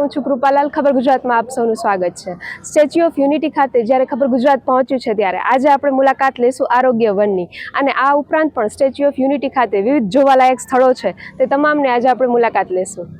હું છું કૃપાલાલ. ખબર ગુજરાતમાં આપ સૌનું સ્વાગત છે. સ્ટેચ્યુ ઓફ યુનિટી ખાતે જ્યારે ખબર ગુજરાત પહોંચ્યું છે ત્યારે આજે આપણે મુલાકાત લઈશું આરોગ્ય વનની, અને આ ઉપરાંત પણ સ્ટેચ્યુ ઓફ યુનિટી ખાતે વિવિધ જોવાલાયક સ્થળો છે તે તમામને આજે આપણે મુલાકાત લઈશું.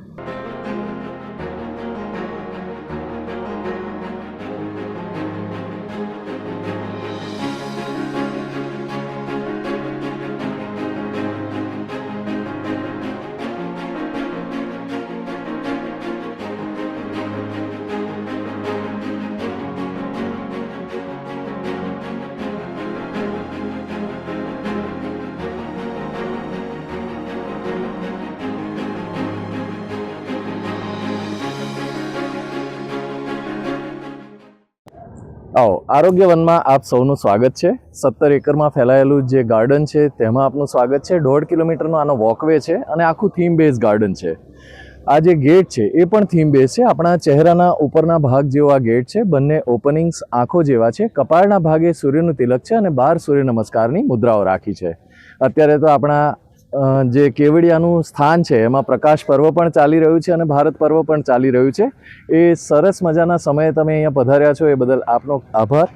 આરોગ્ય વનમાં આપ સૌનું સ્વાગત છે. 17 એકરમાં ફેલાયેલું જે ગાર્ડન છે તેમાં આપનું સ્વાગત છે. 1.5 કિલોમીટરનો આનો વોકવે છે અને આખું થીમ બેઝ ગાર્ડન છે. આ જે ગેટ છે એ પણ થીમ બેઝ છે. આપણા ચહેરાના ઉપરના ભાગ જેવો આ ગેટ છે. બંને ઓપનિંગ્સ આંખો જેવા છે. કપાળના ભાગે સૂર્યનું તિલક છે અને 12 સૂર્ય નમસ્કારની મુદ્રાઓ રાખી છે. અત્યારે તો આપણા જે કેવડિયાનું સ્થાન છે એમાં પ્રકાશ પર્વ પણ ચાલી રહ્યું છે અને ભારત પર્વ પણ ચાલી રહ્યું છે. એ સરસ મજાના સમયે તમે અહીંયા પધાર્યા છો એ બદલ આપનો આભાર.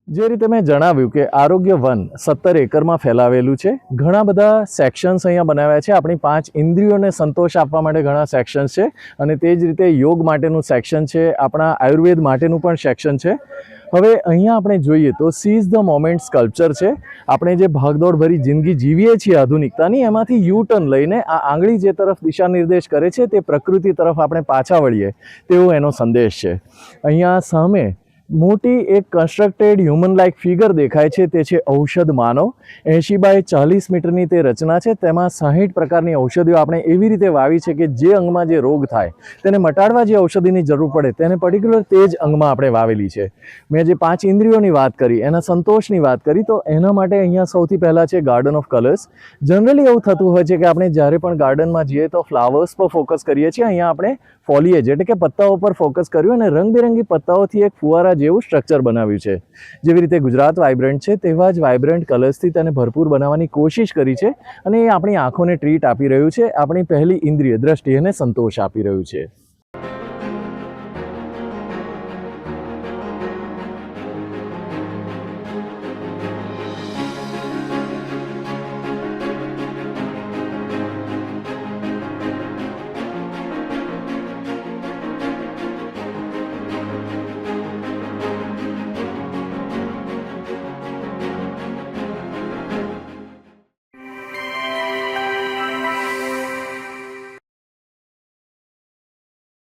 જે રીતે મેં જણાવ્યું કે આરોગ્ય વન 17 એકરમાં ફેલાવેલું છે. ઘણા બધા સેક્શન્સ અહીંયા બનાવ્યા છે. આપણી 5 ઇન્દ્રિયોને સંતોષ આપવા માટે ઘણા સેક્શન્સ છે અને તે જ રીતે યોગ માટેનું સેક્શન છે. આપણા આયુર્વેદ માટેનું પણ સેક્શન છે. હવે અહીંયા આપણે જોઈએ તો સીઝ ધ મોમેન્ટ સ્કલ્પચર છે. આપણે જે ભાગદોડ ભરી જિંદગી જીવીએ છીએ આધુનિકતાની, એમાંથી યુ ટર્ન લઈને આ આંગળી જે તરફ દિશા નિર્દેશ કરે છે તે પ્રકૃતિ તરફ આપણે પાછા વળીએ તેવો એનો સંદેશ છે. અહીંયા સામે મોટી એક કન્સ્ટ્રક્ટેડ હ્યુમન લાઇક ફિગર દેખાય છે. તે છે ઔષધ માનવ. 80 બાય 40 મીટરની તે રચના છે. તેમાં 60 પ્રકારની ઔષધિઓ આપણે એવી રીતે વાવી છે કે જે અંગમાં જે રોગ થાય તેને મટાડવા જે ઔષધિની જરૂર પડે તેને પર્ટિક્યુલર તે જ અંગમાં આપણે વાવેલી છે. મેં જે 5 ઇન્દ્રિયોની વાત કરી, એના સંતોષની વાત કરી, તો એના માટે અહીંયા સૌથી પહેલાં છે ગાર્ડન ઓફ કલર્સ. જનરલી એવું થતું હોય છે કે આપણે જ્યારે પણ ગાર્ડનમાં જઈએ તો ફ્લાવર્સ પર ફોકસ કરીએ છીએ. અહીંયા આપણે ફોલિએજ એટલે કે પત્તાઓ પર ફોકસ કર્યું અને રંગબેરંગી પત્તાઓથી એક ફુવારા જેવું સ્ટ્રક્ચર બનાવ્યું છે. જેવી રીતે ગુજરાત વાઇબ્રન્ટ છે તેવા જ વાઇબ્રન્ટ કલર્સથી તેને ભરપૂર બનાવવાની કોશિશ કરી છે અને એ આપણી આંખોને ટ્રીટ આપી રહ્યું છે. આપણી પહેલી ઇન્દ્રિય દ્રષ્ટિ એને સંતોષ આપી રહ્યું છે.